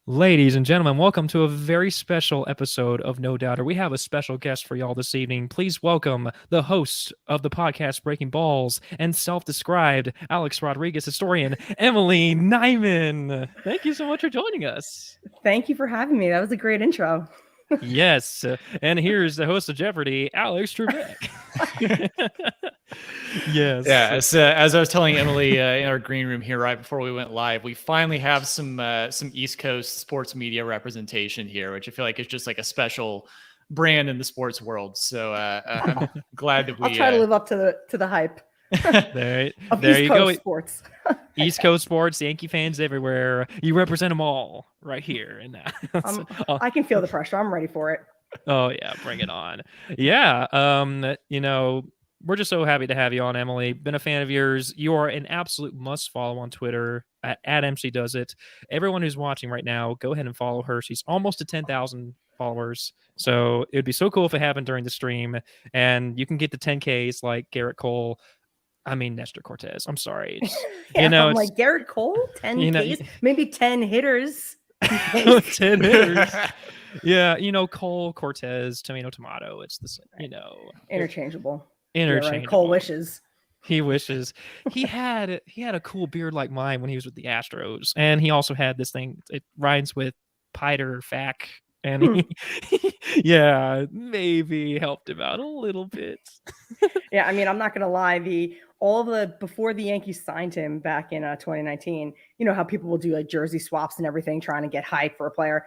Ladies and gentlemen, welcome to a very special episode of No Doubter. We have a special guest for y'all this evening. Please welcome the host of the podcast Breaking Balls and self-described Alex Rodriguez historian, Emily Nyman. Thank you so much for joining us. Thank you for having me. That was a great intro. Yes, and here's the host of Jeopardy, Alex Trebek. Yes. Yeah, as I was telling Emily in our green room here right before we went live, we finally have some East Coast sports media representation here, which I feel like is just like a special brand in the sports world. So I'm glad that we. I'll try to live up to the hype. There East you Coast go. Sports. East Coast sports, Yankee fans everywhere. You represent them all right here and now. I can feel the pressure. I'm ready for it. Oh yeah, bring it on. Yeah, we're just so happy to have you on, Emily. Been a fan of yours. You are an absolute must follow on Twitter at MCDoesIt. Everyone who's watching right now, go ahead and follow her. She's almost to 10,000 followers. So it would be so cool if it happened during the stream. And you can get the 10Ks like Garrett Cole. I mean, Nestor Cortez. I'm sorry. I'm like Garrett Cole, 10 Ks, maybe 10 hitters. 10 hitters. Yeah, Cole, Cortez, tomato. It's the same, Interchangeable. Interchangeable. Right. Cole wishes. He wishes. He had a cool beard like mine when he was with the Astros, and he also had this thing. It rhymes with Piter Fack, and he maybe helped him out a little bit. Yeah, I mean, I'm not gonna lie. Before the Yankees signed him back in 2019, you know how people will do like jersey swaps and everything, trying to get hype for a player.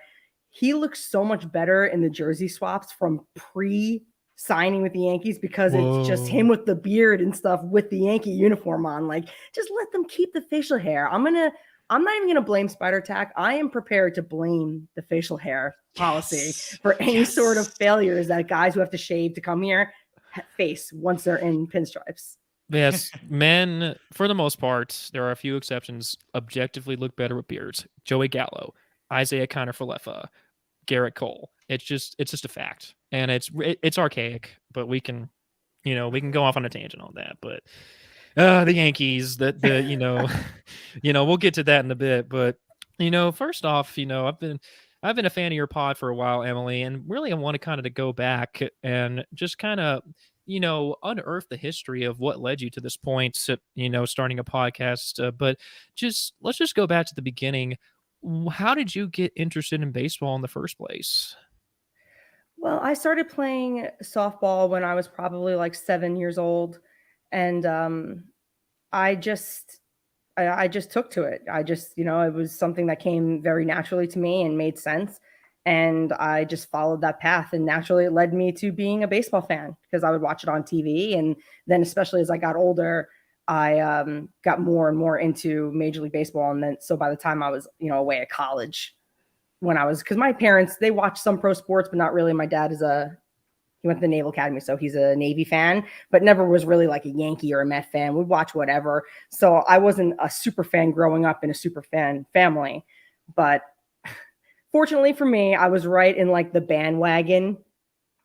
He looks so much better in the jersey swaps from pre-signing with the Yankees because it's just him with the beard and stuff with the Yankee uniform on. Like, just let them keep the facial hair. I'm not even gonna blame Spider Tack. I am prepared to blame the facial hair policy for any sort of failures that guys who have to shave to come here face once they're in pinstripes. Yes, men, for the most part, there are a few exceptions, objectively look better with beards. Joey Gallo, Isaiah Kiner-Falefa, Garrett Cole. It's just a fact, and it's archaic, but we can go off on a tangent on that. But the Yankees, we'll get to that in a bit. But first off, I've been a fan of your pod for a while, Emily, and really I want to kind of go back and just kind of unearth the history of what led you to this point, starting a podcast. But let's just go back to the beginning. How did you get interested in baseball in the first place? Well, I started playing softball when I was probably like 7 years old. And I just took to it. It was something that came very naturally to me and made sense. And I just followed that path, and naturally it led me to being a baseball fan because I would watch it on TV. And then especially as I got older, I got more and more into Major League Baseball. And then, so by the time I was, away at college because my parents, they watched some pro sports, but not really. My dad he went to the Naval Academy, so he's a Navy fan, but never was really like a Yankee or a Met fan. We'd watch whatever. So I wasn't a super fan growing up in a super fan family, but fortunately for me, I was right in like the bandwagon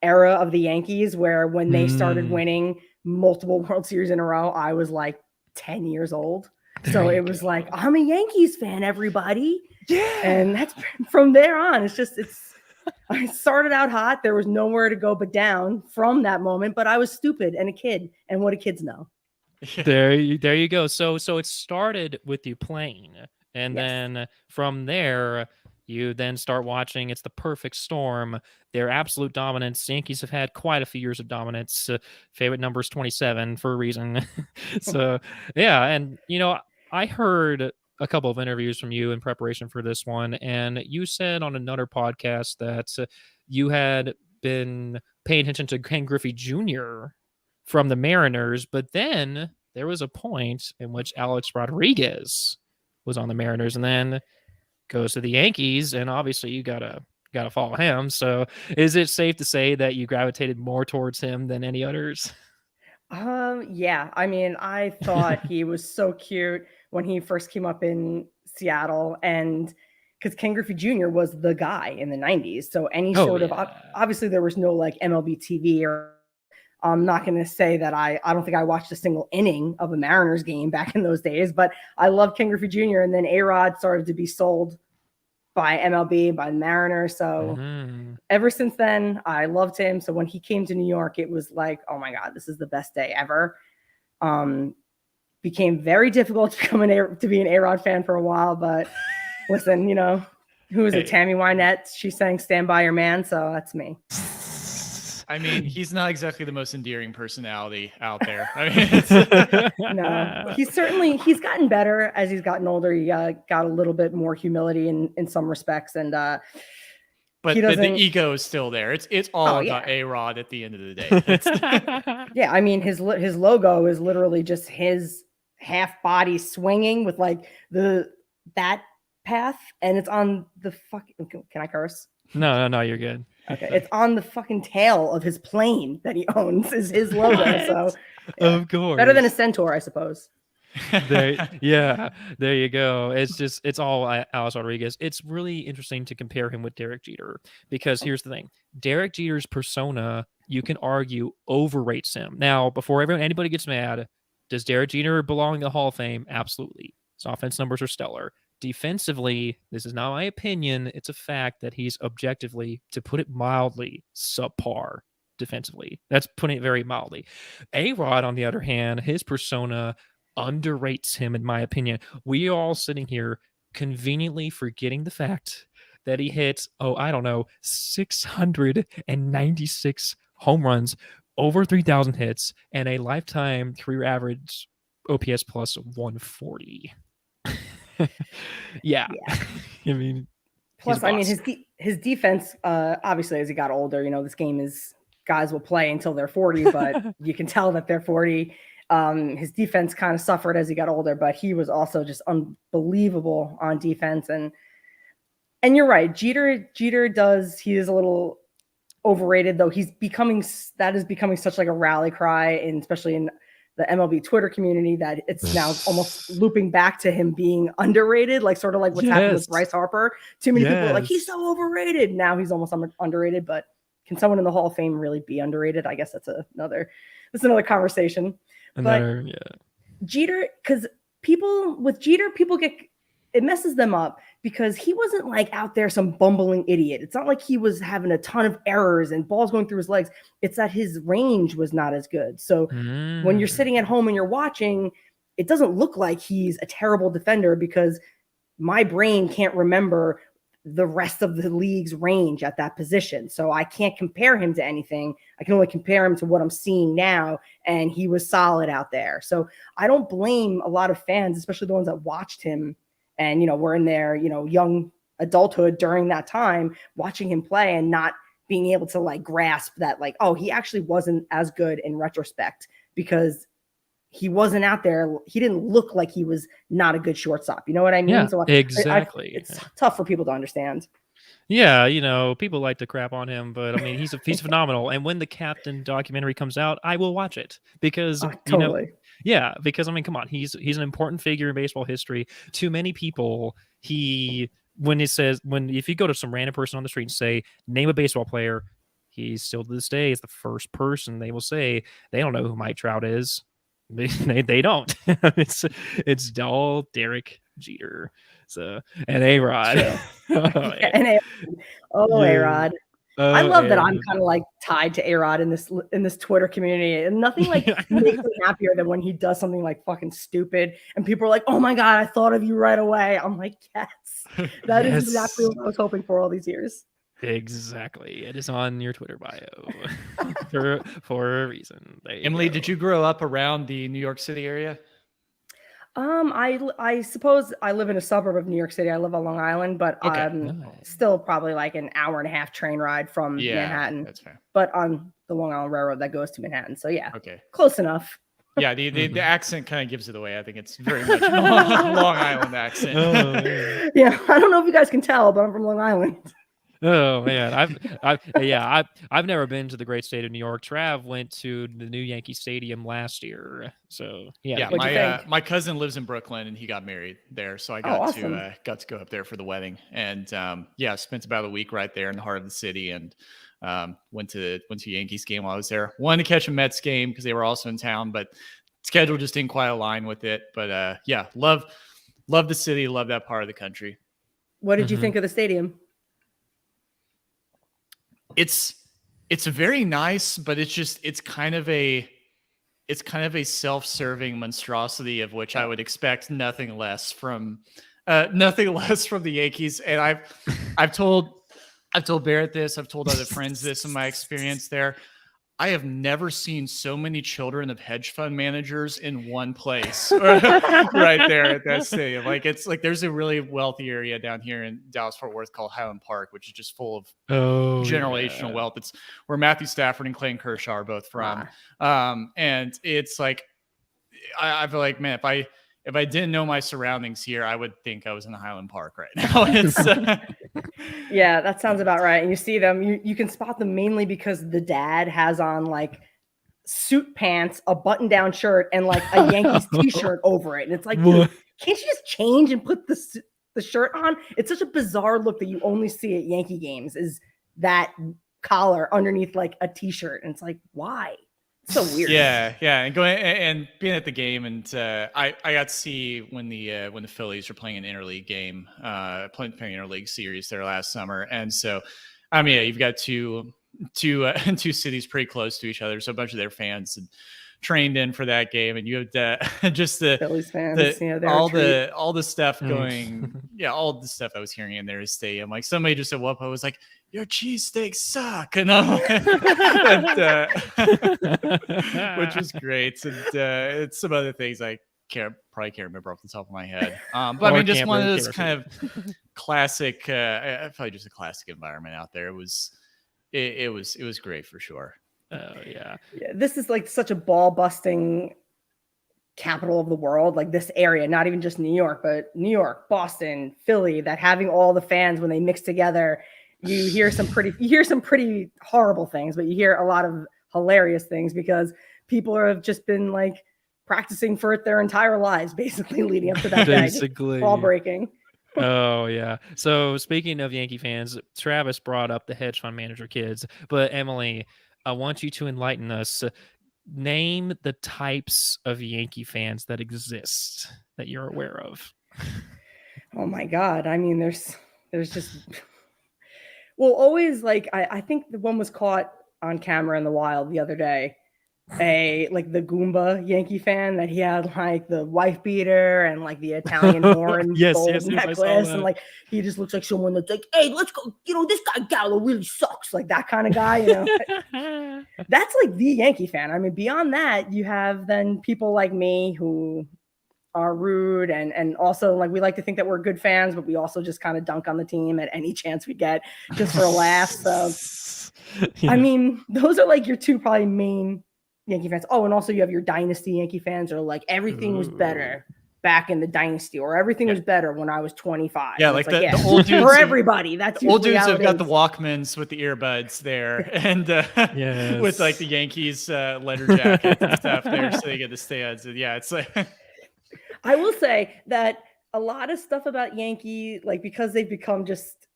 era of the Yankees, where when they started winning multiple World Series in a row, I was like 10 years old. So it was like, I'm a Yankees fan, everybody. Yeah. And that's from there on. I started out hot. There was nowhere to go but down from that moment, but I was stupid and a kid. And what do kids know? There you go. So it started with you playing, and then from there, you then start watching. It's the perfect storm. Their absolute dominance. Yankees have had quite a few years of dominance. Favorite number is 27 for a reason. So, yeah. And, I heard a couple of interviews from you in preparation for this one, and you said on another podcast that you had been paying attention to Ken Griffey Jr. from the Mariners, but then there was a point in which Alex Rodriguez was on the Mariners, and then goes to the Yankees, and obviously you gotta follow him. So is it safe to say that you gravitated more towards him than any others? Yeah. I mean, I thought he was so cute when he first came up in Seattle, and because Ken Griffey Jr. was the guy in the 90s. So obviously there was no like MLB TV, or I'm not going to say that I don't think I watched a single inning of a Mariners game back in those days, but I loved Ken Griffey Jr. And then A-Rod started to be sold by MLB, by the Mariners. So ever since then, I loved him. So when he came to New York, it was like, oh my God, this is the best day ever. Became very difficult to be an A-Rod fan for a while, but listen, who is it? Tammy Wynette. She sang "Stand by Your Man," so that's me. I mean, he's not exactly the most endearing personality out there. I mean, no, he's gotten better as he's gotten older. He got a little bit more humility in some respects, and but the ego is still there. It's all about A-Rod at the end of the day. Yeah, I mean, his logo is literally just his half body swinging with like that path, and it's on the fucking. Can I curse? No, you're good. Okay, it's on the fucking tail of his plane that he owns is his logo. So of course, better than a centaur, I suppose. There you go. It's all Alex Rodriguez. It's really interesting to compare him with Derek Jeter because here's the thing: Derek Jeter's persona, you can argue, overrates him. Now, before anybody gets mad, does Derek Jeter belong in the Hall of Fame? Absolutely. His offense numbers are stellar. Defensively, this is not my opinion. It's a fact that he's objectively, to put it mildly, subpar defensively. That's putting it very mildly. A-Rod, on the other hand, his persona underrates him, in my opinion. We are all sitting here conveniently forgetting the fact that he hit, 696 home runs, over 3,000 hits, and a lifetime career average OPS plus 140. yeah. I mean, plus, I mean, his defense, obviously, as he got older, this game is guys will play until they're 40, but you can tell that they're 40. His defense kind of suffered as he got older, but he was also just unbelievable on defense. And you're right, Jeter he is a little overrated, though. That is becoming such like a rally cry, and especially in the MLB Twitter community, that it's now almost looping back to him being underrated, like sort of like what's happened with Bryce Harper. Too many people are like, he's so overrated. Now he's almost underrated, but can someone in the Hall of Fame really be underrated? I guess that's another conversation. Jeter, because people it messes them up because he wasn't like out there some bumbling idiot. It's not like he was having a ton of errors and balls going through his legs. It's that his range was not as good. So when you're sitting at home and you're watching, it doesn't look like he's a terrible defender because my brain can't remember the rest of the league's range at that position. So I can't compare him to anything. I can only compare him to what I'm seeing now. And he was solid out there. So I don't blame a lot of fans, especially the ones that watched him and, were in their, young adulthood during that time, watching him play and not being able to like grasp that, like, oh, he actually wasn't as good in retrospect because he wasn't out there. He didn't look like he was not a good shortstop. You know what I mean? Yeah, so exactly. It's tough for people to understand. Yeah, people like to crap on him, but I mean, he's phenomenal. And when the Captain documentary comes out, I will watch it because totally. Because I mean, come on, he's an important figure in baseball history. To many people, if you go to some random person on the street and say, name a baseball player, he still to this day is the first person they will say. They don't know who Mike Trout is. They don't. It's all Derek Jeter. So and A-Rod. A-Rod. I love that I'm kind of like tied to A-Rod in this Twitter community, and nothing like makes me happier than when he does something like fucking stupid, and people are like, "Oh my God, I thought of you right away." I'm like, "Yes, that is exactly what I was hoping for all these years." Exactly, it is on your Twitter bio for a reason. Emily, did you grow up around the New York City area? I suppose I live in a suburb of New York City. I live on Long Island, but still probably like an hour and a half train ride from Manhattan. That's fair. But on the Long Island Railroad that goes to Manhattan. So close enough. Yeah, the accent kind of gives it away. I think it's very much a Long Island accent. Yeah, I don't know if you guys can tell, but I'm from Long Island. Oh man, I've never been to the great state of New York. Trav went to the new Yankee Stadium last year, so my cousin lives in Brooklyn and he got married there, so I got to go up there for the wedding, and spent about a week right there in the heart of the city, and went to a Yankees game while I was there. Wanted to catch a Mets game because they were also in town, but schedule just didn't quite align with it. But love the city, love that part of the country. What did you think of the stadium? It's very nice, but it's kind of a self-serving monstrosity of which I would expect nothing less from the Yankees. And I've told Barrett this, I've told other friends this in my experience there. I have never seen so many children of hedge fund managers in one place right there at that stadium. Like, it's like there's a really wealthy area down here in Dallas Fort Worth called Highland Park, which is just full of generational wealth. It's where Matthew Stafford and Clayton Kershaw are both from. And it's like, I feel like, man, if I didn't know my surroundings here, I would think I was in Highland Park right now. It's yeah, that sounds about right. And you see them, you can spot them mainly because the dad has on like suit pants, a button-down shirt, and like a Yankees t-shirt over it. And it's like, dude, can't you just change and put the shirt on? It's such a bizarre look that you only see at Yankee games, is that collar underneath like a t-shirt. And it's like, why? It's so weird. Yeah. And going and being at the game, and I got to see when the Phillies were playing an interleague game, playing interleague series there last summer. And so, I mean, you've got two cities pretty close to each other, so a bunch of their fans had trained in for that game, and you had just the Phillies fans, all the stuff going, all the stuff I was hearing in their stadium. Like, somebody just at one point was like, "Your cheesesteaks suck," and which was great. And it's some other things I probably can't remember off the top of my head. But I mean, just one of those kind of classic, probably just a classic environment out there. It was great for sure. Oh yeah. This is like such a ball busting capital of the world. Like, this area, not even just New York, but New York, Boston, Philly, that having all the fans, when they mix together, you hear some pretty horrible things, but you hear a lot of hilarious things because people have just been like practicing for it their entire lives, basically, leading up to that day. Ball breaking. Oh yeah. So speaking of Yankee fans, Travis brought up the hedge fund manager kids, but Emily, I want you to enlighten us. Name the types of Yankee fans that exist that you're aware of. Oh my God. I mean, there's just, well, always like, I think the one was caught on camera in the wild the other day. Like the Goomba Yankee fan, that he had like the wife beater and like the Italian horn gold necklace, and like he just looks like someone that's like, "Hey, let's go, this guy Gallo really sucks," like that kind of guy, That's like the Yankee fan. I mean, beyond that, you have then people like me who are rude and also, like, we like to think that we're good fans, but we also just kind of dunk on the team at any chance we get just for a laugh. So I mean, those are like your two probably main Yankee fans. Oh, and also you have your dynasty Yankee fans, or like, everything was better back in the dynasty, or everything was better when I was 25. Yeah, like the old dudes for everybody. That's the old dudes have got the Walkmans with the earbuds there, and with like the Yankees letter jacket and stuff there, so they get the stands. And yeah, it's like I will say that a lot of stuff about Yankee, like, because they've become just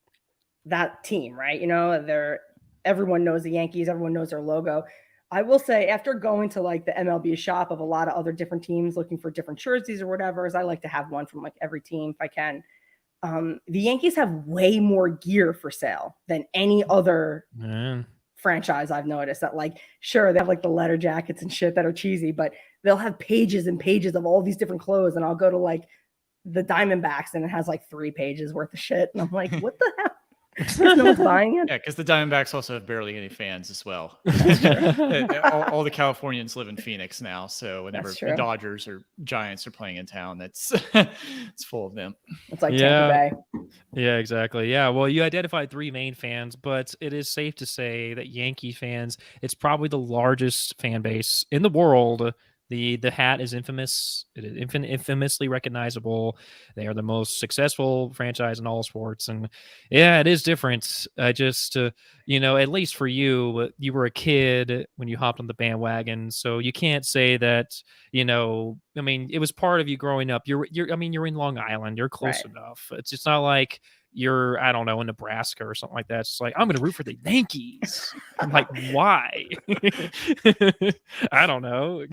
that team, right? Everyone knows the Yankees, everyone knows their logo. I will say, after going to like the MLB shop of a lot of other different teams looking for different jerseys or whatever, as I like to have one from like every team if I can. The Yankees have way more gear for sale than any other franchise I've noticed. That, like, sure, they have like the letter jackets and shit that are cheesy, but they'll have pages and pages of all these different clothes. And I'll go to like the Diamondbacks and it has like 3 pages worth of shit. And I'm like, what the hell? No one's buying it. Yeah, because the Diamondbacks also have barely any fans as well. all the Californians live in Phoenix now, so whenever the Dodgers or Giants are playing in town, it's full of them. It's like Tampa Bay. Yeah, exactly. Yeah, well, you identified 3 main fans, but it is safe to say that Yankee fans, it's probably the largest fan base in the world. The hat is infamous. It is infamously recognizable. They are the most successful franchise in all sports. And yeah, it is different. I just, at least for you, you were a kid when you hopped on the bandwagon. So you can't say that, I mean, it was part of you growing up. You're in Long Island. You're close enough. It's just not like you're, I don't know, in Nebraska or something like that. It's like, I'm going to root for the Yankees. I'm like, why? I don't know.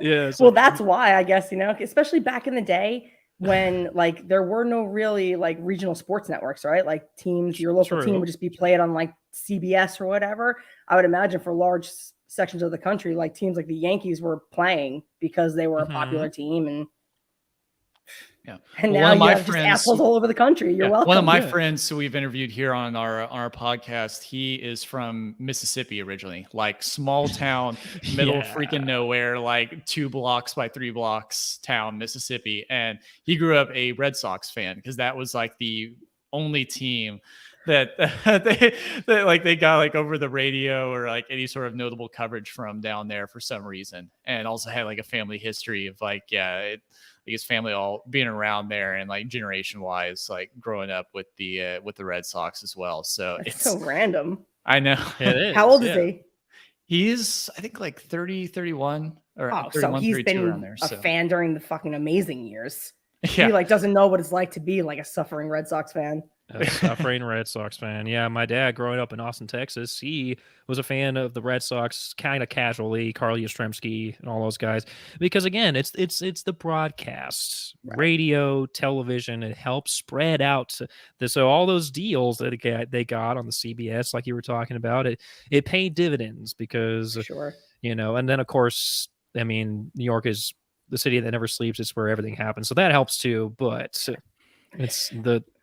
Yeah. Well, that's why, I guess, especially back in the day, when like there were no really like regional sports networks, right? Like teams, your local team would just be played on like CBS or whatever. I would imagine for large sections of the country, like teams like the Yankees were playing because they were a popular team, and well, now you have just assholes all over the country. You're welcome. One of my friends who we've interviewed here on our podcast, he is from Mississippi originally, like small town, middle of freaking nowhere, like 2 blocks by 3 blocks town, Mississippi. And he grew up a Red Sox fan because that was like the only team that they got like over the radio or like any sort of notable coverage from down there for some reason. And also had like a family history of like, his family all being around there and like generation wise, like growing up with the Red Sox as well. So it's so random. I know. It is. How old is he? He's, I think, like 30, 31 or 31, so he's 32 been around there. A fan during the fucking amazing years. Yeah. He like doesn't know what it's like to be like a suffering Red Sox fan. A suffering Red Sox fan. Yeah, my dad growing up in Austin, Texas, he was a fan of the Red Sox kind of casually, Carl Yastrzemski and all those guys. Because again, it's the broadcast, radio, television. It helps spread out so all those deals that they got on the CBS, like you were talking about, it paid dividends because and then of course, I mean, New York is the city that never sleeps. It's where everything happens, so that helps too. But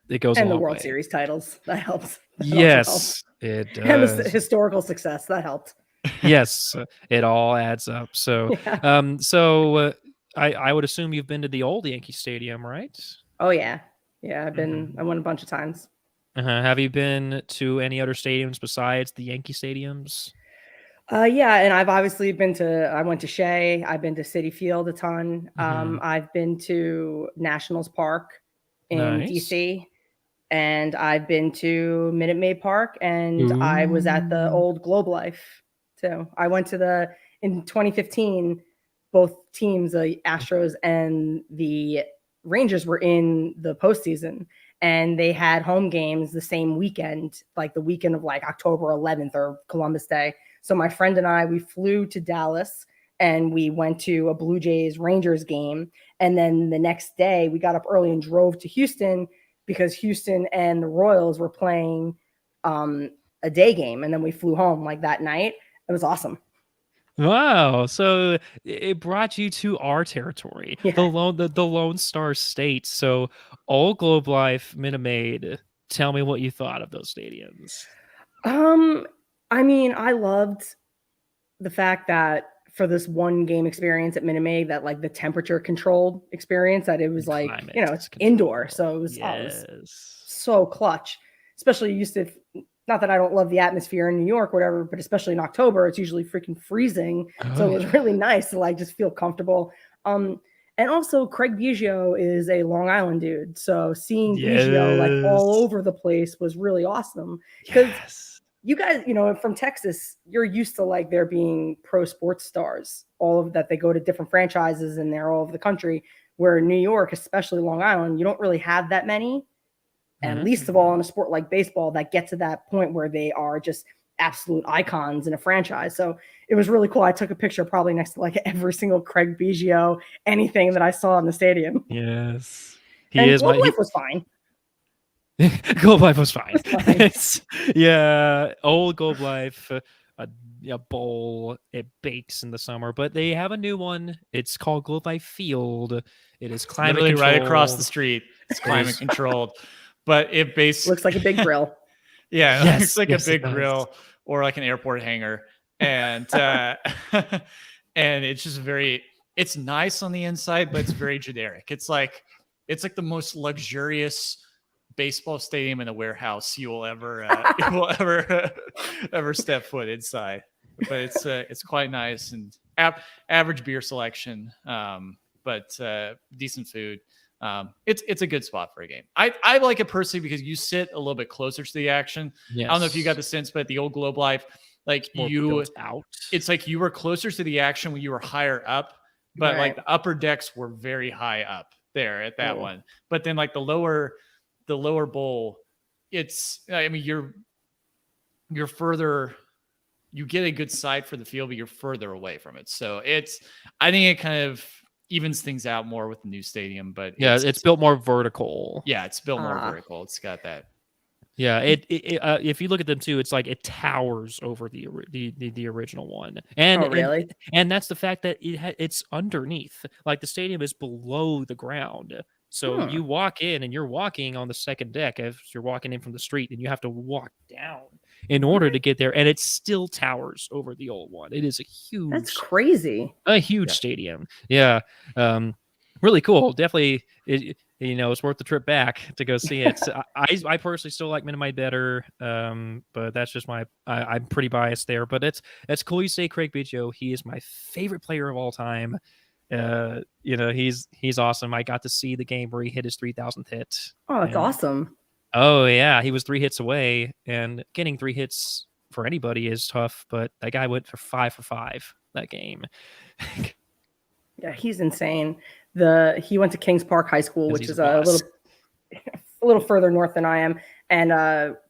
it goes and a the long way. World Series titles that helps. Yes, it does. And the historical success that helped. Yes, it all adds up. So, I would assume you've been to the old Yankee Stadium, right? Oh yeah, I've been. I went a bunch of times. Have you been to any other stadiums besides the Yankee Stadiums? Yeah, and I've obviously I went to Shea. I've been to Citi Field a ton. I've been to Nationals Park in DC. And I've been to Minute Maid Park, and I was at the old Globe Life too. I went to in 2015, both teams, the Astros and the Rangers, were in the postseason, and they had home games the same weekend, like the weekend of like October 11th or Columbus Day. So my friend and I, we flew to Dallas and we went to a Blue Jays Rangers game. And then the next day we got up early and drove to Houston because Houston and the Royals were playing a day game. And then we flew home like that night. It was awesome. Wow. So it brought you to our territory, the Lone Star State. So Old Globe Life, Minute Maid, tell me what you thought of those stadiums. I mean, I loved the fact that for this one game experience at Minute Maid, that like the temperature controlled experience, that it was like, it's indoor. So it was, it was so clutch, especially used to, not that I don't love the atmosphere in New York or whatever, but especially in October, it's usually freaking freezing. So it was really nice to like just feel comfortable. And also Craig Biggio is a Long Island dude. So seeing Biggio like all over the place was really awesome. Because you guys, from Texas, you're used to like there being pro sports stars, all of that. They go to different franchises and they're all over the country. Where in New York, especially Long Island, you don't really have that many. And least of all in a sport like baseball that get to that point where they are just absolute icons in a franchise. So it was really cool. I took a picture probably next to like every single Craig Biggio, anything that I saw in the stadium. Yes. Globe Life was fine. Globe Life was fine. Old Globe Life, a bowl, it bakes in the summer, but they have a new one. It's called Globe Life Field. It is climate controlled. Right across the street. It's climate controlled, but it looks like a big grill. Yeah, it looks like a big grill or like an airport hangar, and and it's just it's nice on the inside, but it's very generic. It's like the most luxurious baseball stadium in a warehouse you will ever ever step foot inside. But it's quite nice and average beer selection, but decent food. It's a good spot for a game. I like it personally because you sit a little bit closer to the action. Yes. I don't know if you got the sense, but at the old Globe Life, like it's like you were closer to the action when you were higher up, but like the upper decks were very high up there at that one. But then like the lower bowl, you're further, you get a good sight for the field, but you're further away from it. So I think it kind of evens things out more with the new stadium. But Yeah, it's built more vertical. Yeah, it's built more vertical. It's got that. Yeah, if you look at them too, it's like it towers over the original one, and really? and that's the fact that it's underneath, like the stadium is below the ground. So you walk in and you're walking on the second deck as you're walking in from the street, and you have to walk down in order to get there, and it still towers over the old one. It is That's crazy. A huge stadium. Yeah. Really cool. Definitely, it's worth the trip back to go see it. I personally still like Minute Maid better, but that's just I'm pretty biased there. But it's cool you say Craig Biggio. He is my favorite player of all time. He's awesome. I got to see the game where he hit his 3,000th hit. Oh, that's awesome. Oh yeah, he was 3 hits away, and getting 3 hits for anybody is tough. But that guy went for 5 for 5 that game. Yeah, he's insane. He went to Kings Park High School, which is a little further north than I am. And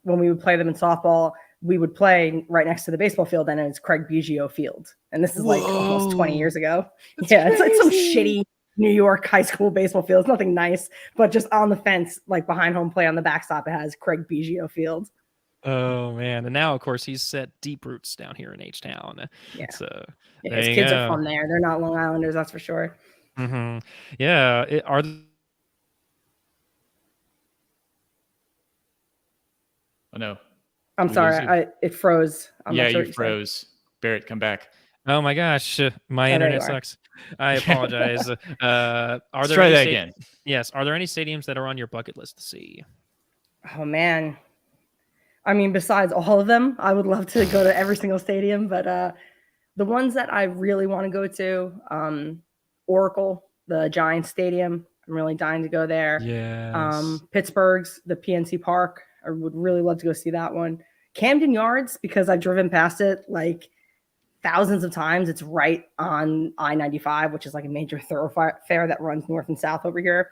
when we would play them in softball, we would play right next to the baseball field, and it's Craig Biggio Field. And this is like almost 20 years ago. It's like some shitty New York high school baseball field. It's nothing nice, but just on the fence, like behind home play on the backstop, it has Craig Biggio Field. Oh man! And now, of course, he's set deep roots down here in H-Town. Yeah, so his kids are from there. They're not Long Islanders, that's for sure. Mm-hmm. Yeah, oh no! I'm sorry, it froze. You froze. Barrett, come back. Oh my gosh, my internet sucks. I apologize. Let's try that again. Yes. Are there any stadiums that are on your bucket list to see? Oh man. I mean, besides all of them, I would love to go to every single stadium, but the ones that I really want to go to, Oracle, the Giants Stadium, I'm really dying to go there. Yes. Pittsburgh's, the PNC Park, I would really love to go see that one. Camden Yards, because I've driven past it like thousands of times. It's right on I-95, which is like a major thoroughfare that runs north and south over here.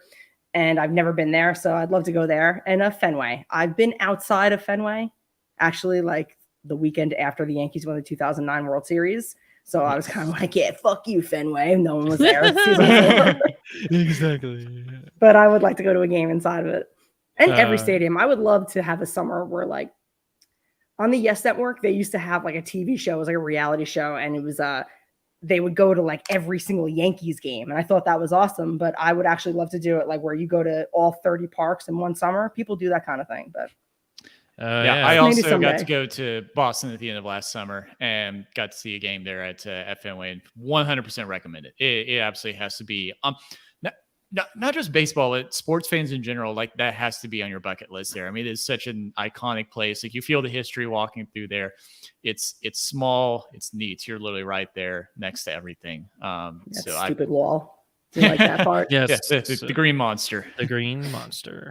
And I've never been there, so I'd love to go there. And Fenway. I've been outside of Fenway, actually, like the weekend after the Yankees won the 2009 World Series. So I was kind of like, yeah, fuck you, Fenway. No one was there. Exactly. But I would like to go to a game inside of it. And every stadium. I would love to have a summer where, like, on the Yes Network, they used to have like a TV show. It was like a reality show. And it was they would go to like every single Yankees game. And I thought that was awesome, but I would actually love to do it like where you go to all 30 parks in one summer. People do that kind of thing, but I also got to go to Boston at the end of last summer and got to see a game there at Fenway, and 100% recommend it. It absolutely has to be not just baseball, sports fans in general. Like that has to be on your bucket list there. I mean, it's such an iconic place. Like you feel the history walking through there. It's small, it's neat. You're literally right there next to everything. Stupid wall. Do you like that part? Yes, the green monster. The green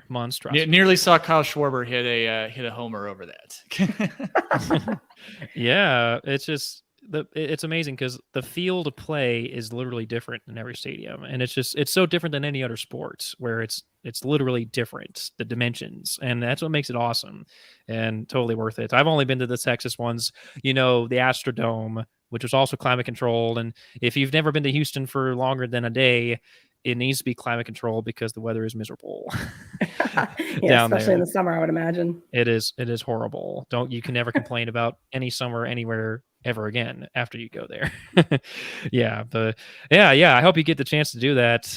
monstrosity. Nearly saw Kyle Schwarber hit a homer over that. Yeah, it's amazing because the field of play is literally different in every stadium, and it's so different than any other sport where it's literally different, the dimensions, and that's what makes it awesome and totally worth it. I've only been to the Texas ones, the Astrodome, which was also climate controlled, and if you've never been to Houston for longer than a day, it needs to be climate controlled because the weather is miserable. Yeah, especially in the summer, I would imagine. It is horrible. You can never complain about any summer anywhere ever again after you go there. Yeah, I hope you get the chance to do that.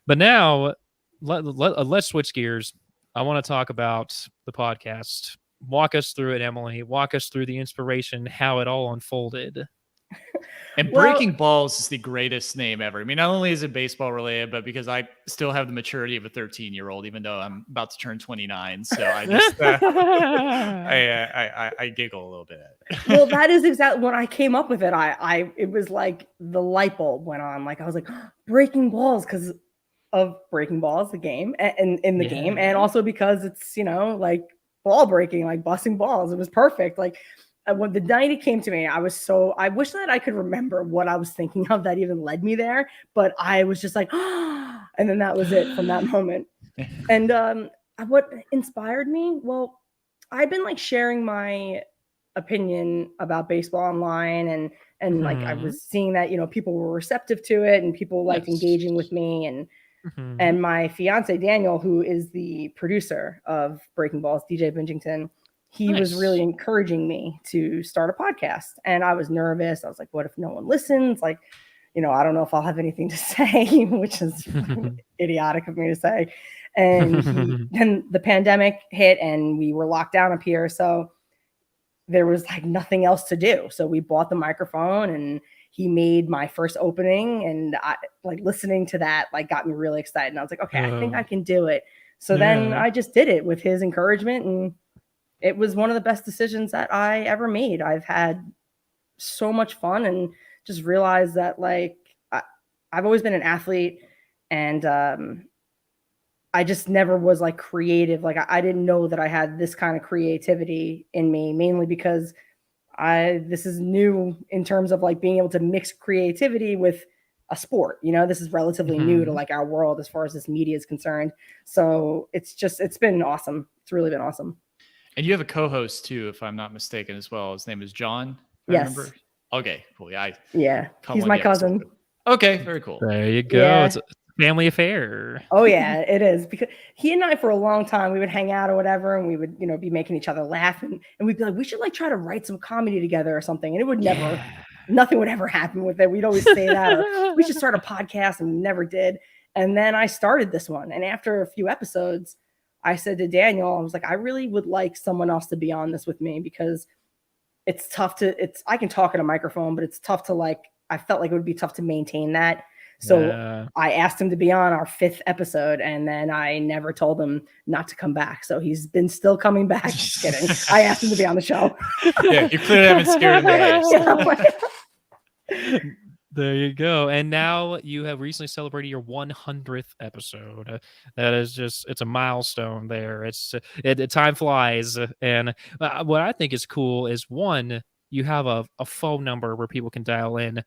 But now let's switch gears. I want to talk about the podcast. Walk us through it, Emily. Walk us through the inspiration, how it all unfolded. And Breaking Balls is the greatest name ever. I mean, not only is it baseball related, but because I still have the maturity of a 13-year-old, even though I'm about to turn 29. So I just I giggle a little bit at it. Well, that is exactly when I came up with it. It was like the light bulb went on. Like I was like, Breaking Balls because of Breaking Balls, the game, and in the game, and also because it's like ball breaking, like busting balls. It was perfect. Like. When the night it came to me, I wish that I could remember what I was thinking of that even led me there. But I was just like, and then that was it from that moment. And what inspired me? Well, I've been like sharing my opinion about baseball online, and like I was seeing that, people were receptive to it and people liked engaging with me, and my fiance Daniel, who is the producer of Breaking Balls, DJ Bingington, he was really encouraging me to start a podcast. And I was nervous. I was like, what if no one listens? Like, I don't know if I'll have anything to say, which is idiotic of me to say. And then the pandemic hit and we were locked down up here. So there was like nothing else to do. So we bought the microphone and he made my first opening, and I like listening to that, like got me really excited. And I was like, okay, I think I can do it. So then I just did it with his encouragement, and it was one of the best decisions that I ever made. I've had so much fun and just realized that like I've always been an athlete, and I just never was like creative. Like I didn't know that I had this kind of creativity in me, mainly because this is new in terms of like being able to mix creativity with a sport. This is relatively new to like our world as far as this media is concerned. So it's been awesome. It's really been awesome. And you have a co-host too, if I'm not mistaken, as well. His name is John. Yes. Remember? Okay, cool. Yeah. He's my cousin. Okay, very cool. There you go. Yeah. It's a family affair. Oh yeah, it is, because he and I for a long time we would hang out or whatever, and we would be making each other laugh, and we'd be like, we should like try to write some comedy together or something, and it would never, nothing would ever happen with it. We'd always say that, or we should start a podcast, and we never did. And then I started this one, and after a few episodes, I said to Daniel, I was like, I really would like someone else to be on this with me, because it's tough I can talk in a microphone, but it's tough to I felt like it would be tough to maintain that. So I asked him to be on our 5th episode, and then I never told him not to come back. So he's been still coming back. Just kidding. I asked him to be on the show. Yeah, you clearly haven't scared him away. There you go. And now you have recently celebrated your 100th episode. That is it's a milestone there. Time flies. And what I think is cool is, one, you have a phone number where people can dial in.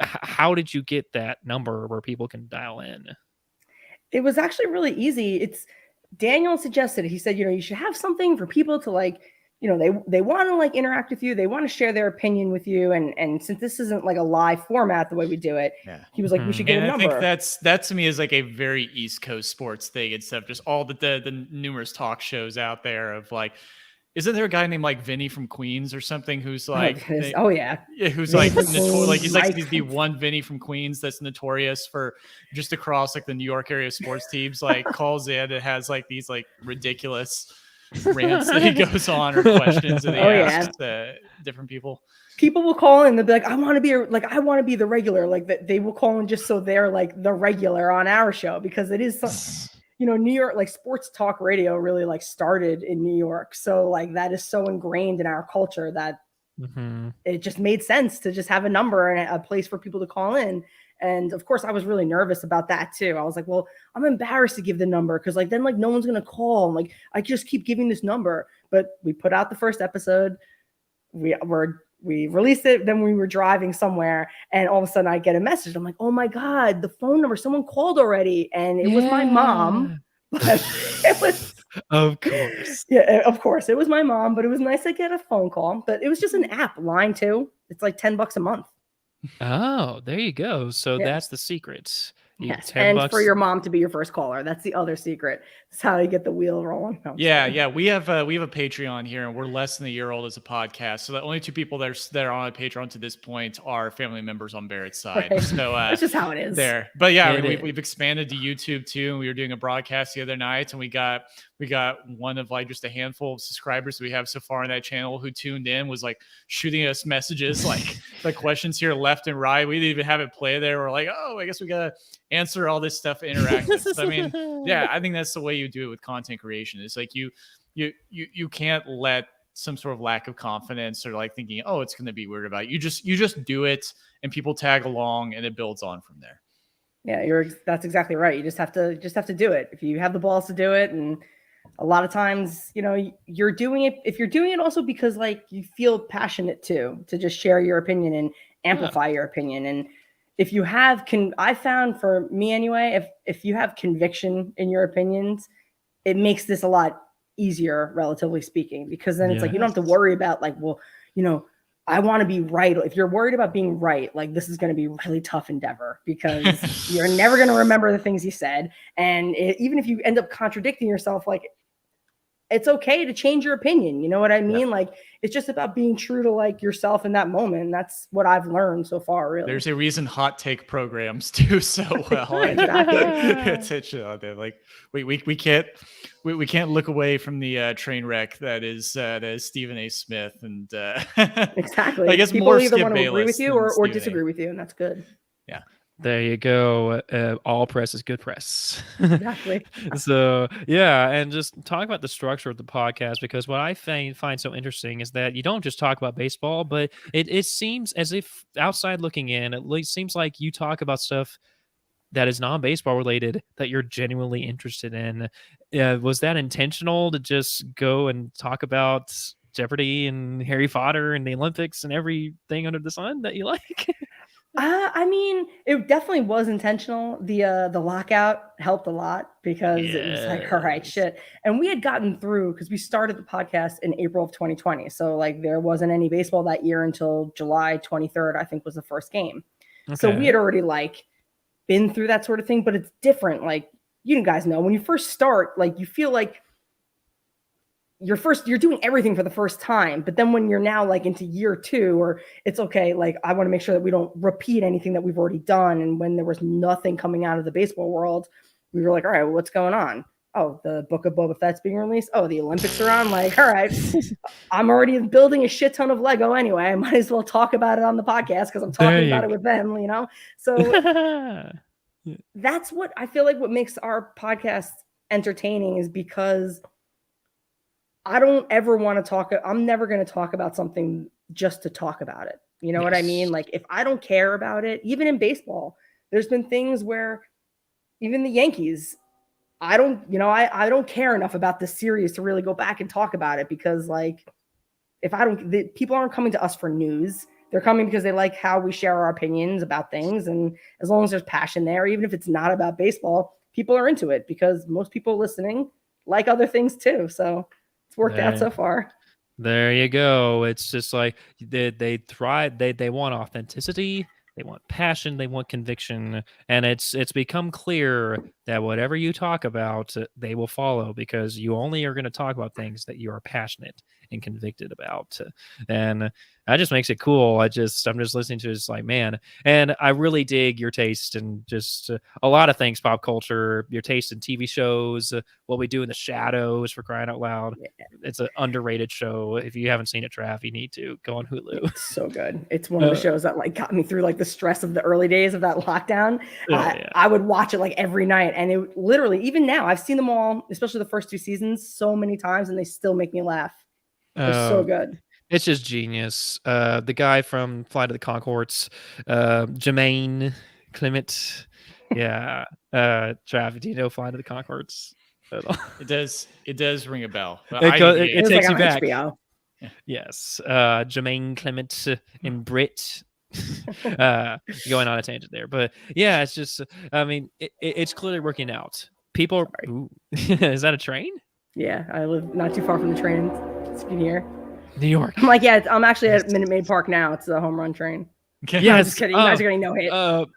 How did you get that number where people can dial in? It was actually really easy. Daniel suggested it. He said, you should have something for people to they want to interact with you. They want to share their opinion with you. And since this isn't like a live format the way we do it, he was like, we should get a number. I think that to me is like a very East Coast sports thing. It's just all the numerous talk shows out there of like, isn't there a guy named like Vinny from Queens or something who's like, who's like he's like the one Vinny from Queens that's notorious for just across like the New York area sports teams, like calls in and has like these like ridiculous rants that he goes on, or questions that he asks different people. People will call in, they'll be like, I want to be the regular. Like that, they will call in just so they're like the regular on our show, because it is New York, like sports talk radio really like started in New York. So like that is so ingrained in our culture that it just made sense to just have a number and a place for people to call in. And of course I was really nervous about that too. I was like, well, I'm embarrassed to give the number, because like then like no one's going to call. And like I just keep giving this number. But we put out the first episode. We released it. Then we were driving somewhere, and all of a sudden I get a message. I'm like, oh my God, the phone number, someone called already. And it was my mom, but it was, of course. Yeah, of course it was my mom, but it was nice to get a phone call. But it was just an app, Line 2. It's like $10 a month. Oh, there you go. So that's the secret. Yes, and for your mom to be your first caller. That's the other secret. That's how you get the wheel rolling. No, we have a Patreon here, and we're less than a year old as a podcast. So the only 2 people that are on a Patreon to this point are family members on Barrett's side. Right. So that's just how it is there. But yeah, we've expanded to YouTube too. And we were doing a broadcast the other night, and we got one of like just a handful of subscribers we have so far on that channel who tuned in, was like shooting us messages like questions here left and right. We didn't even have it play there. We're like, oh, I guess we gotta answer all this stuff interactive. So, I mean, I think that's the way you do it with content creation. It's like you can't let some sort of lack of confidence or like thinking, oh, it's going to be weird about it. You just do it, and people tag along, and it builds on from there. Yeah, that's exactly right. You just have to do it. If you have the balls to do it. And a lot of times, you're doing it, if you're doing it also because like you feel passionate to just share your opinion and amplify your opinion. And if you have, I found for me anyway, if you have conviction in your opinions, it makes this a lot easier, relatively speaking, because then it's like, you don't have to worry about like, well, I want to be right. If you're worried about being right, like this is going to be a really tough endeavor because you're never going to remember the things you said. And even if you end up contradicting yourself, like it's okay to change your opinion. You know what I mean? Yeah. Like it's just about being true to like yourself in that moment. And that's what I've learned so far, really. There's a reason hot take programs do so well. Exactly. It's like we can't look away from the train wreck that is Stephen A. Smith and Exactly. I guess people more either Skip want to agree Bayless with you than or Stephen A. disagree with you, and that's good. Yeah. There you go. All press is good press. Exactly. So yeah, and just talk about the structure of the podcast, because what I find so interesting is that you don't just talk about baseball, but it seems as if outside looking in, it seems like you talk about stuff that is non-baseball related that you're genuinely interested in. Was that intentional to just go and talk about Jeopardy and Harry Potter and the Olympics and everything under the sun that you like? I mean, it definitely was intentional. The lockout helped a lot because it was like, all right, Yes. shit. And we had gotten through because we started the podcast in April of 2020. So like there wasn't any baseball that year until July 23rd, I think was the first game. So we had already like been through that sort of thing, but it's different. Like, you guys know when you first start, like you feel like you're doing everything for the first time, but then when you're now like into year 2, or it's okay, like I want to make sure that we don't repeat anything that we've already done. And when there was nothing coming out of the baseball world, we were like, all right, well, what's going on? Oh, the Book of Boba Fett's being released. Oh, the Olympics are on. Like, all right, I'm already building a shit ton of Lego anyway. I might as well talk about it on the podcast because I'm talking about it with them, So that's what I feel like what makes our podcast entertaining is because I don't ever want to talk. I'm never going to talk about something just to talk about it. You know what I mean? Like if I don't care about it, even in baseball, there's been things where even the Yankees, I don't care enough about the series to really go back and talk about it because like, people aren't coming to us for news. They're coming because they like how we share our opinions about things. And as long as there's passion there, even if it's not about baseball, people are into it because most people listening like other things too. So it's worked out so far. There you go. It's just like they thrive. They want authenticity. They want passion. They want conviction. And it's become clear that whatever you talk about, they will follow because you only are going to talk about things that you are passionate and convicted about. And that just makes it cool. I'm just listening to it, it's like, man. And I really dig your taste and just a lot of things, pop culture, your taste in TV shows, what we do in the shadows, for crying out loud. Yeah. It's an underrated show. If you haven't seen it, Trav, you need to go on Hulu. It's so good. It's one of the shows that like got me through like the stress of the early days of that lockdown. I would watch it like every night, and it literally, even now, I've seen them all, especially the first 2 seasons, so many times, and they still make me laugh. They're so good. It's just genius. The guy from Flight of the Conchords, Jermaine Clement. Yeah. Trav, do you know Flight of the Conchords at all? It does ring a bell. It takes like you back. HBO. Yes. Jermaine Clement and Brit. Going on a tangent there. But yeah, it's just, I mean, it's clearly working out. People are, ooh, is that a train? Yeah, I live not too far from the train. As you can hear. New York. I'm like, yeah, I'm actually at Minute Maid Park now. It's the home run train. Yeah, I'm just kidding. You guys are getting no hit.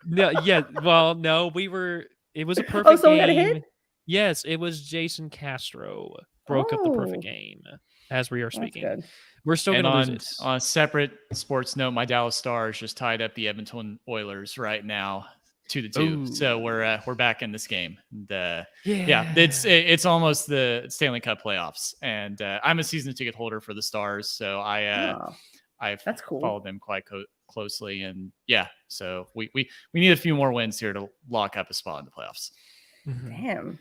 No, yeah. Well, no, it was a perfect someone game. got a hit? Yes, it was Jason Castro broke up the perfect game as we are speaking. That's good. We're still going to lose it. On a separate sports note, my Dallas Stars just tied up the Edmonton Oilers right now, 2-2. Ooh. So we're back in this game. And, yeah, it's almost the Stanley Cup playoffs, and I'm a season ticket holder for the Stars, so I've that's cool. followed them quite closely, and yeah, so we need a few more wins here to lock up a spot in the playoffs. Damn.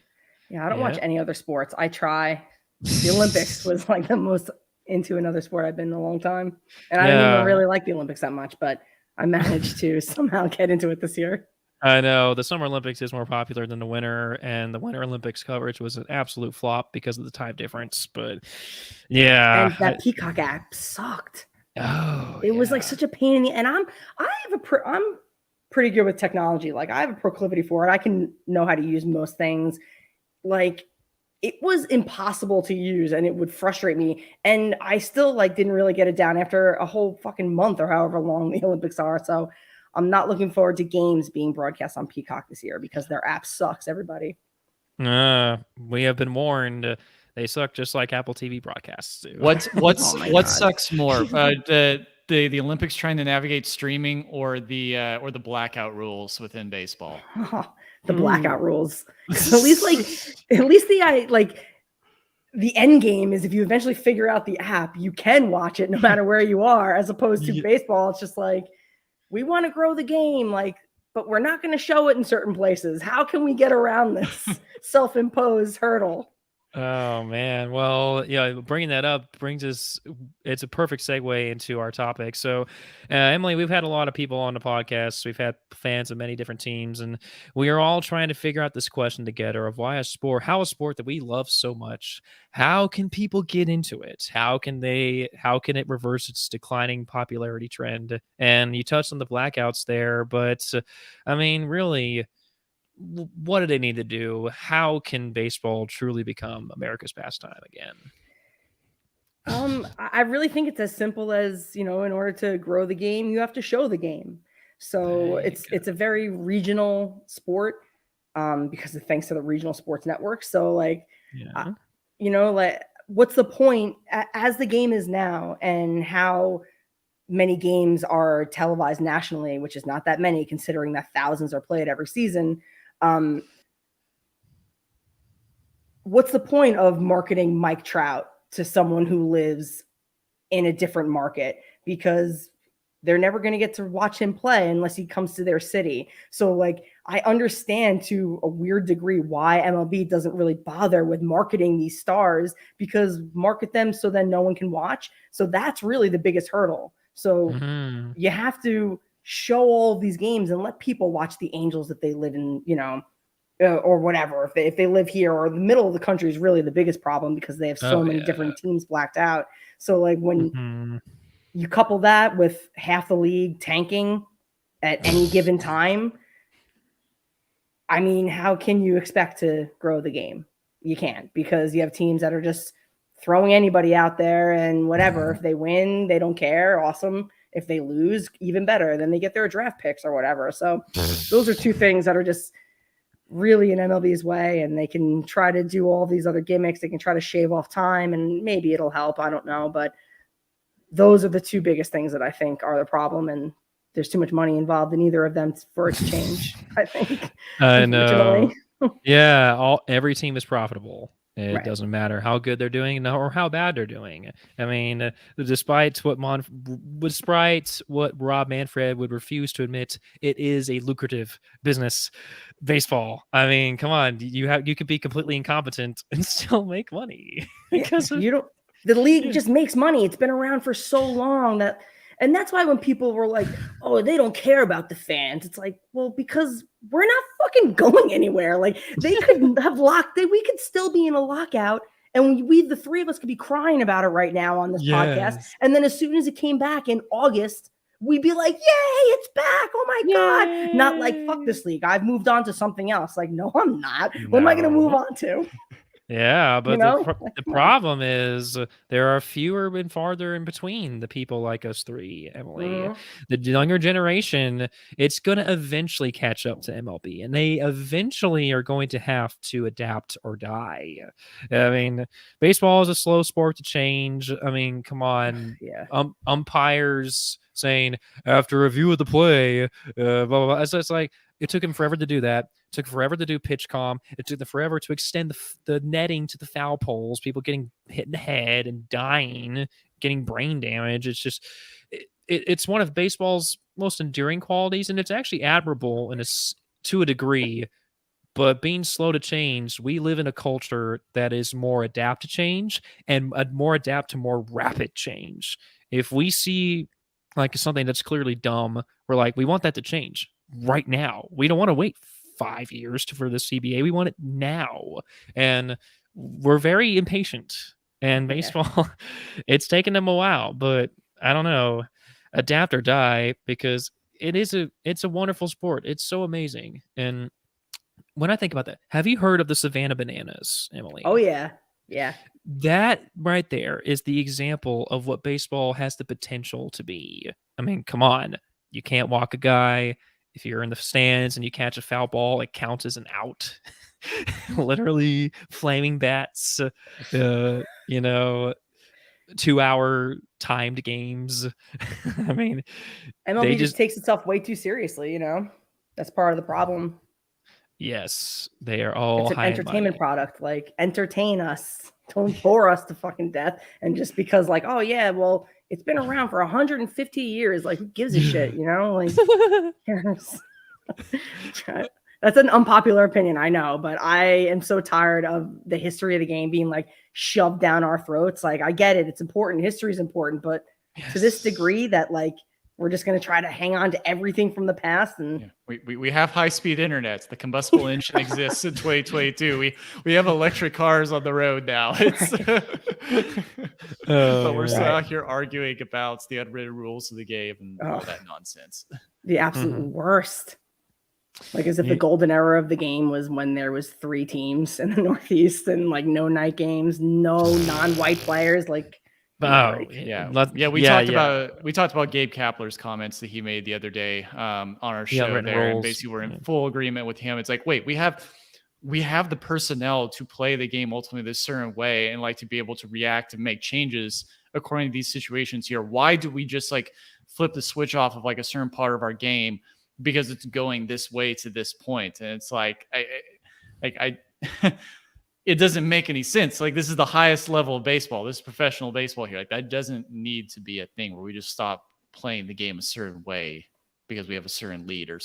Yeah, I don't watch any other sports. I try. The Olympics was like the most into another sport I've been in a long time, and I didn't even really like the Olympics that much, but I managed to somehow get into it this year. I know the Summer Olympics is more popular than the Winter, and the Winter Olympics coverage was an absolute flop because of the time difference. But yeah, and that Peacock app sucked. Oh, it was like such a pain in the. And I'm pretty good with technology. Like I have a proclivity for it. I can know how to use most things. Like it was impossible to use and it would frustrate me. And I still like didn't really get it down after a whole fucking month or however long the Olympics are. So I'm not looking forward to games being broadcast on Peacock this year because their app sucks, everybody. We have been warned. They suck just like Apple TV broadcasts do. What Oh my what God. sucks more? The Olympics trying to navigate streaming or the blackout rules within baseball? The blackout rules. At least the end game is if you eventually figure out the app, you can watch it no matter where you are, as opposed to baseball. It's just like, we want to grow the game, like, but we're not going to show it in certain places. How can we get around this self-imposed hurdle? Oh man. Well, yeah, bringing that up it's a perfect segue into our topic. So, Emily, we've had a lot of people on the podcast. We've had fans of many different teams, and we are all trying to figure out this question together of how a sport that we love so much, how can people get into it? How can it reverse its declining popularity trend? And you touched on the blackouts there, but I mean, really, what do they need to do? How can baseball truly become America's pastime again? I really think it's as simple as, in order to grow the game, you have to show the game. So it's a very regional sport, because of thanks to the regional sports network. So like, like, what's the point as the game is now and how many games are televised nationally, which is not that many considering that thousands are played every season. What's the point of marketing Mike Trout to someone who lives in a different market? Because they're never going to get to watch him play unless he comes to their city. So like, I understand to a weird degree why MLB doesn't really bother with marketing these stars, because market them so then no one can watch. So that's really the biggest hurdle. So you have to show all these games and let people watch the Angels if they live in, or whatever. If they live here, or the middle of the country is really the biggest problem because they have so many different teams blacked out. So like when you couple that with half the league tanking at any given time, I mean, how can you expect to grow the game? You can't, because you have teams that are just throwing anybody out there and whatever. If they win, they don't care. Awesome. If they lose, even better. Then they get their draft picks or whatever. So those are two things that are just really in MLB's way, and they can try to do all these other gimmicks. They can try to shave off time, and maybe it'll help. I don't know. But those are the two biggest things that I think are the problem. And there's too much money involved in either of them for it to change, I think. I know. Yeah, every team is profitable. It doesn't matter how good they're doing or how bad they're doing. I mean, despite what Rob Manfred would refuse to admit, it is a lucrative business, baseball. I mean, come on, you could be completely incompetent and still make money because the league just makes money. It's been around for so long and that's why when people were like, oh, they don't care about the fans. It's like, well, because we're not fucking going anywhere. Like, they could have we could still be in a lockout, and the three of us could be crying about it right now on this podcast. And then as soon as it came back in August, we'd be like, yay, it's back. Oh my God. Not like, fuck this league. I've moved on to something else. Like, no, I'm not. What am I going to move on to? Yeah, but the problem is there are fewer and farther in between the people like us three, Emily. The younger generation, it's going to eventually catch up to MLB, and they eventually are going to have to adapt or die. I mean, baseball is a slow sport to change. I mean, come on. Umpires saying, after review of the play, blah, blah, blah. So it's like, it took him forever to do that. It took forever to do pitch calm. It took them forever to extend the netting to the foul poles, people getting hit in the head and dying, getting brain damage. It's just, it's one of baseball's most enduring qualities, and it's actually admirable to a degree. But being slow to change, we live in a culture that is more adapt to change and more adapt to more rapid change. If we see like something that's clearly dumb, we're like, we want that to change right now. We don't want to wait 5 years for the CBA. We want it now. And we're very impatient. And baseball, it's taken them a while, but I don't know, adapt or die, because it's a wonderful sport. It's so amazing. And when I think about that, have you heard of the Savannah Bananas, Emily? Oh yeah. Yeah. That right there is the example of what baseball has the potential to be. I mean, come on. You can't walk a guy. If you're in the stands and you catch a foul ball, it counts as an out. Literally flaming bats, you know, 2-hour timed games. I mean, they MLB just just, takes itself way too seriously, you know? That's part of the problem. yes, they are all It's an high and entertainment mighty. product. Like, entertain us. Don't bore us to fucking death. And just because, like, oh yeah, well, it's been around for 150 years. Like, who gives a shit, you know? Like, that's an unpopular opinion, I know, but I am so tired of the history of the game being like shoved down our throats. Like, I get it, it's important, history is important, but to this degree that like we're just going to try to hang on to everything from the past. And we have high-speed internet. The combustible engine exists in 2022. We have electric cars on the road now. It's but we're still out here arguing about the unwritten rules of the game and all that nonsense. The absolute worst. Like, as if the golden era of the game was when there was 3 teams in the Northeast and like no night games, no non-white players. Like, oh yeah. We talked about Gabe Kapler's comments that he made the other day on our show there, and basically we're in full agreement with him. It's like, wait, we have the personnel to play the game ultimately this certain way and like to be able to react and make changes according to these situations here. Why do we just like flip the switch off of like a certain part of our game because it's going this way to this point? And it's like I it doesn't make any sense. Like, this is the highest level of baseball. This is professional baseball here. Like, that doesn't need to be a thing where we just stop playing the game a certain way because we have a certain lead or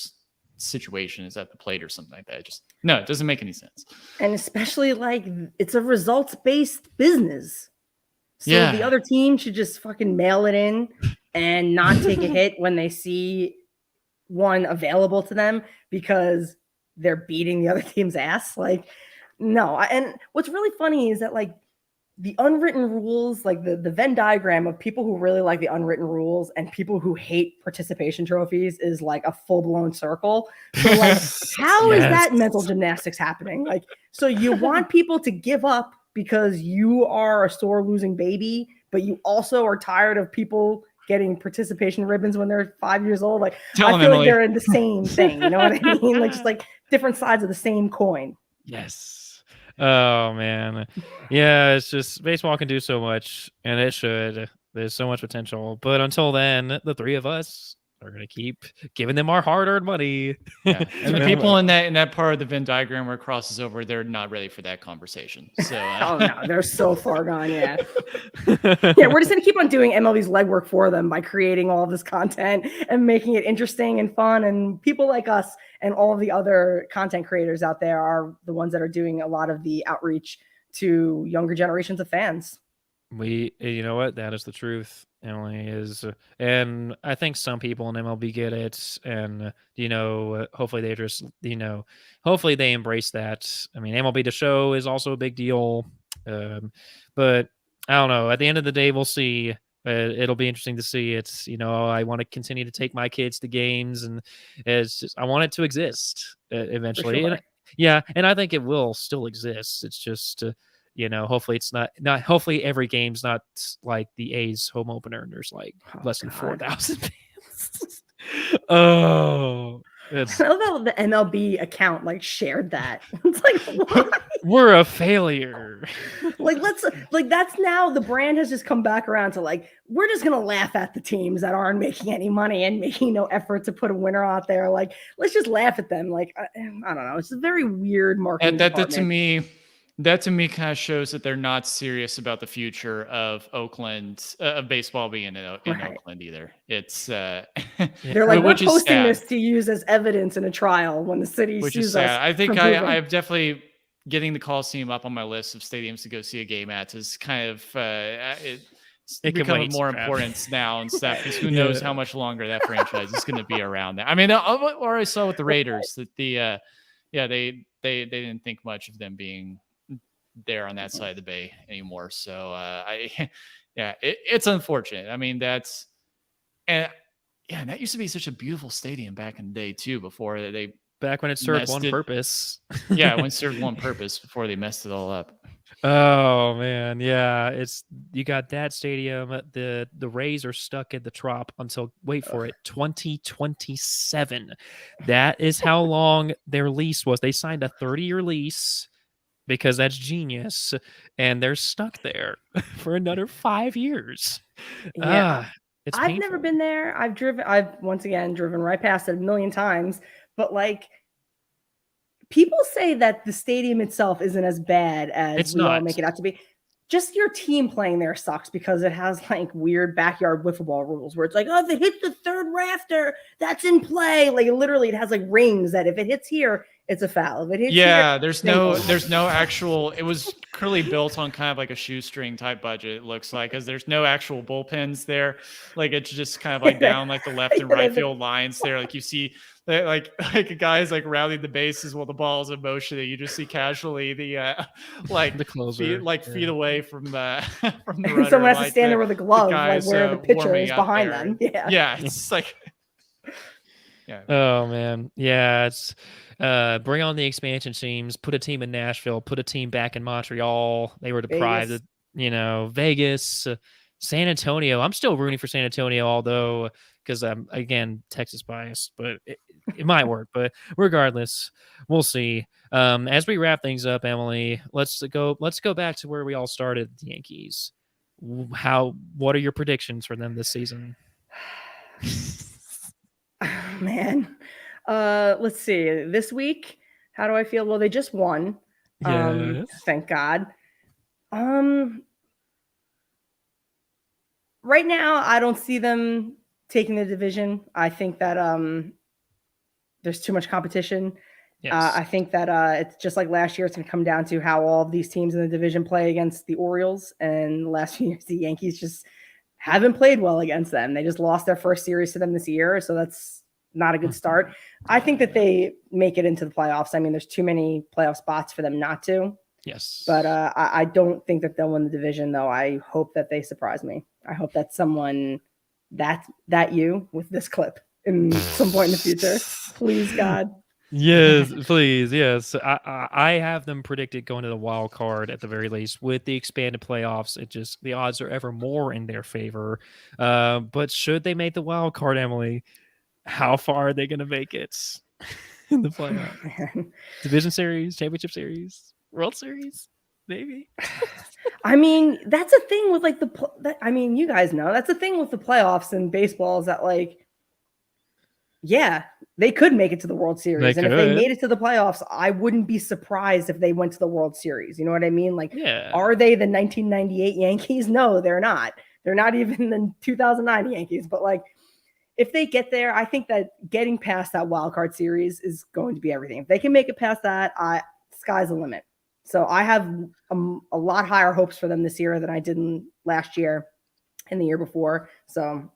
situation is at the plate or something like that. No, it doesn't make any sense. And especially like it's a results-based business. So the other team should just fucking mail it in and not take a hit when they see one available to them because they're beating the other team's ass. Like, no. And what's really funny is that like the unwritten rules, like the Venn diagram of people who really like the unwritten rules and people who hate participation trophies is like a full-blown circle. So like, how is that mental gymnastics happening? Like, so you want people to give up because you are a sore losing baby, but you also are tired of people getting participation ribbons when they're 5 years old. Like, I feel like they're in the same thing. You know what I mean? Like, just like different sides of the same coin. Yes. Oh man. Yeah, it's just baseball can do so much, and it should. There's so much potential. But until then, the 3 of us are gonna keep giving them our hard-earned money. Yeah. And the people in that part of the Venn diagram where it crosses over, they're not ready for that conversation. So oh no, they're so far gone. Yeah. Yeah, we're just gonna keep on doing MLB's legwork for them by creating all of this content and making it interesting and fun. And people like us and all of the other content creators out there are the ones that are doing a lot of the outreach to younger generations of fans. You know what? That is the truth. Emily is, and I think some people in MLB get it, and hopefully they just, hopefully they embrace that. I mean, MLB The Show is also a big deal, but I don't know. At the end of the day, we'll see. It'll be interesting to see. It's, I want to continue to take my kids to games, and it's just I want it to exist eventually. Sure. And, yeah, and I think it will still exist. It's just. Hopefully it's not hopefully every game's not like the A's home opener and there's like less than 4,000 fans. Oh, I love how the MLB account like shared that. It's like, what? We're a failure. That's now the brand has just come back around to like, we're just gonna laugh at the teams that aren't making any money and making no effort to put a winner out there. Like, let's just laugh at them. Like, I don't know. It's a very weird marketing. And that to me kind of shows that they're not serious about the future of Oakland, of baseball being in Oakland either. It's they're like, we're posting this to use as evidence in a trial when the city sues us. I think I've definitely getting the Coliseum up on my list of stadiums to go see a game at is kind of it's becoming more important now and stuff because who knows how much longer that franchise is going to be around there. I mean, or I saw with the Raiders that they didn't think much of them being there on that side of the bay anymore. So it's unfortunate. I mean, that used to be such a beautiful stadium back in the day too, before they Back when it served one Messed it. purpose. Yeah, when it served one purpose before they messed it all up. Oh man, yeah. You got that stadium. The Rays are stuck at the Trop until, wait for it, 2027. That is how long their lease was. They signed a 30-year lease because that's genius, and they're stuck there for another 5 years. Yeah. It's I've painful. never been there. I've once again driven right past it a million times, but like people say that the stadium itself isn't as bad as It's we all not. make it out to be. Just your team playing there sucks because it has like weird backyard wiffle ball rules where it's like, oh, if it hits the third rafter, that's in play. Like literally, it has like rings that if it hits here, it's a foul. If it hits here, there's no actual. It was clearly built on kind of like a shoestring type budget. It looks like, because there's no actual bullpens there. Like it's just kind of like down like the left and right field lines there. Like you see that like guys like rallying the bases while the ball's in motion. And you just see casually the like The closer, feet away from the from the runner. someone has to like stand there with a glove, like guys, where the pitcher warming is up behind there. them. Yeah. Yeah, it's like. Yeah. Oh man, yeah. It's bring on the expansion teams. Put a team in Nashville. Put a team back in Montreal. They were deprived Vegas. of, Vegas, San Antonio. I'm still rooting for San Antonio, although because I'm again Texas biased, but it might work. But regardless, we'll see. As we wrap things up, Emily, let's go back to where we all started. The Yankees. What are your predictions for them this season? Oh, man. Let's see. This week, how do I feel? Well, they just won. Yes. Thank God. Right now, I don't see them taking the division. I think that there's too much competition. Yes. I think that it's just like last year. It's going to come down to how all of these teams in the division play against the Orioles. And the last few years, the Yankees just haven't played well against them. They just lost their first series to them this year. So that's not a good start. I think that they make it into the playoffs. I mean, there's too many playoff spots for them not to. Yes. But I don't think that they'll win the division, though. I hope that they surprise me. I hope that someone that you with this clip in some point in the future. Please, God. Yes, please. Yes. I have them predicted going to the wild card at the very least. With the expanded playoffs, the odds are ever more in their favor. But should they make the wild card, Emily, how far are they going to make it in the playoffs? Division series, championship series, World Series, maybe. I mean, that's a thing with like you guys know that's the thing with the playoffs in baseball is that like, yeah, they could make it to the World Series. And if they made it to the playoffs, I wouldn't be surprised if they went to the World Series. You know what I mean? Like, Are they the 1998 Yankees? No, they're not. They're not even the 2009 Yankees. But like, if they get there, I think that getting past that wild card series is going to be everything. If they can make it past that, sky's the limit. So I have a lot higher hopes for them this year than I did last year and the year before. So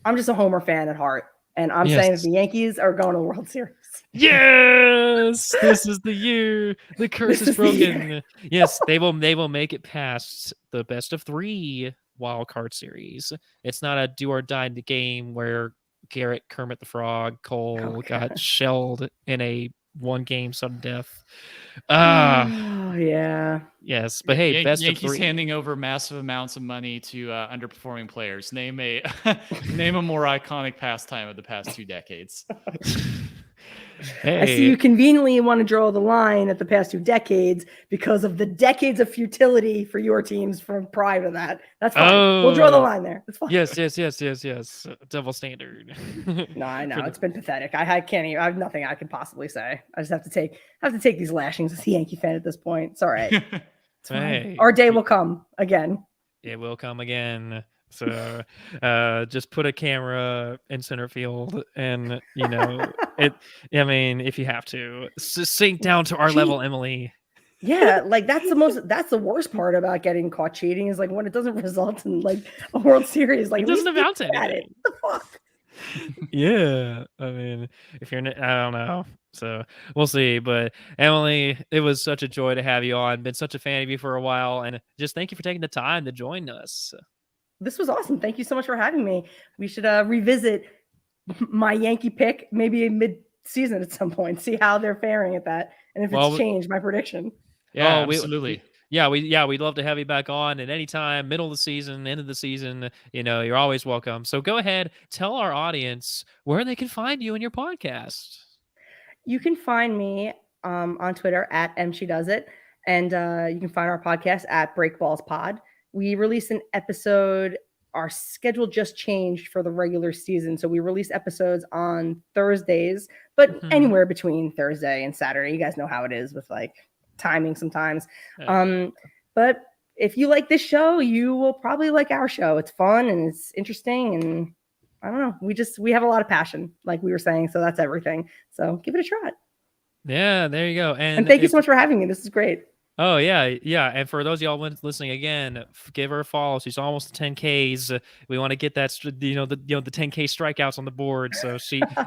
I'm just a Homer fan at heart. And I'm saying that the Yankees are going to the World Series. Yes, this is the year. The curse is broken. Yes, they will make it past the best of 3 wild card series. It's not a do or die game where Kermit the Frog, Cole got shelled in a 1-game sudden death. Yeah. Yes, but hey, best Yankees of 3. handing over massive amounts of money to underperforming players. Name a more iconic pastime of the past 2 decades. Hey. I see you conveniently want to draw the line at the past 2 decades because of the decades of futility for your teams from prior to that. That's fine. We'll draw the line there. That's fine. Yes. Double standard. No, I know. It's been pathetic. I have nothing I can possibly say. I just have to take these lashings as a Yankee fan at this point. It's all right. It's fine. Hey. Our day will come again. It will come again. So just put a camera in center field and if you have to sink down to our level, Emily. Yeah, like that's the worst part about getting caught cheating is like when it doesn't result in like a World Series. Like it doesn't amount to anything. What the fuck? Yeah, I mean, I don't know. So we'll see. But Emily, it was such a joy to have you on. Been such a fan of you for a while, and just thank you for taking the time to join us. This was awesome. Thank you so much for having me. We should revisit my Yankee pick maybe season at some point, see how they're faring at that, and if Well, it's changed my prediction. Yeah, Oh, absolutely. we'd love to have you back on at any time, middle of the season, end of the season. You're always welcome. So go ahead, tell our audience where they can find you and your podcast. You can find me on Twitter at mshedoesit, and you can find our podcast at Breakballs Pod. We release an episode. Our schedule just changed for the regular season, so we release episodes on Thursdays, but anywhere between Thursday and Saturday. You guys know how it is with like timing sometimes. But if you like this show, you will probably like our show. It's fun and it's interesting, and I don't know. We have a lot of passion, like we were saying, so that's everything. So give it a try. Yeah, there you go. And thank you so much for having me. This is great. Oh yeah. And for those of y'all listening again, give her a follow. She's almost 10Ks. We want to get that, the 10K strikeouts on the board. So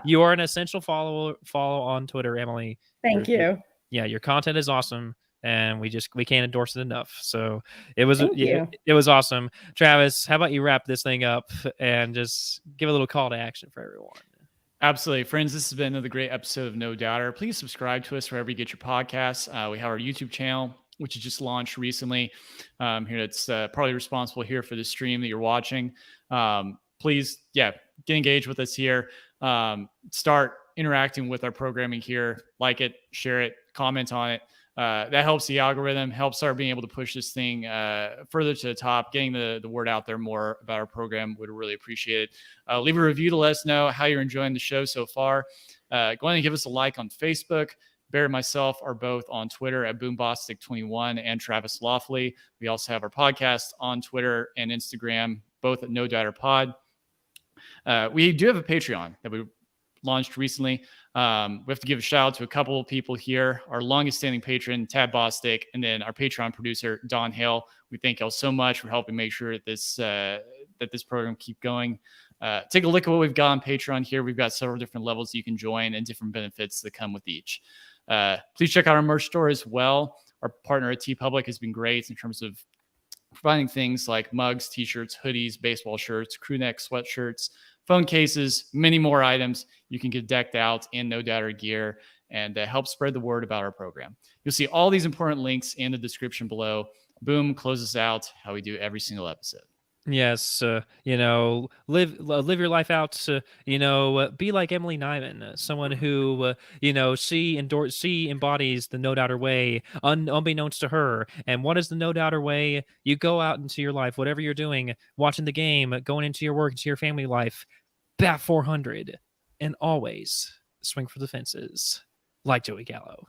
you are an essential follow on Twitter, Emily. Thank you. Yeah, your content is awesome, and we can't endorse it enough. So it was awesome. Travis, how about you wrap this thing up and just give a little call to action for everyone? Absolutely. Friends, this has been another great episode of No Doubter. Please subscribe to us wherever you get your podcasts. We have our YouTube channel, which has just launched recently. Here, it's probably responsible here for the stream that you're watching. Please, get engaged with us here. Start interacting with our programming here. Like it, share it, comment on it. That helps the algorithm, helps our being able to push this thing further to the top, getting the word out there more about our program. Would really appreciate it. Leave a review to let us know how you're enjoying the show so far. Go ahead and give us a like on Facebook. Bear and myself are both on Twitter at Boombostic21 and Travis Lawfully. We also have our podcast on Twitter and Instagram, both at No Doubter Pod. We do have a Patreon that we launched recently. We have to give a shout out to a couple of people here. Our longest standing patron, Tad Bostic, and then our Patreon producer, Don Hale. We thank y'all so much for helping make sure that this program keep going. Take a look at what we've got on Patreon here. We've got several different levels you can join and different benefits that come with each. Please check out our merch store as well. Our partner at TeePublic has been great in terms of providing things like mugs, t-shirts, hoodies, baseball shirts, crew neck sweatshirts, phone cases, many more items. You can get decked out in No Doubter gear and help spread the word about our program. You'll see all these important links in the description below. Boom closes out how we do every single episode. Yes, live your life out. Be like Emily Nyman, someone who she embodies the No Doubter way, unbeknownst to her. And what is the No Doubter way? You go out into your life, whatever you're doing, watching the game, going into your work, into your family life, bat 400, and always swing for the fences, like Joey Gallo.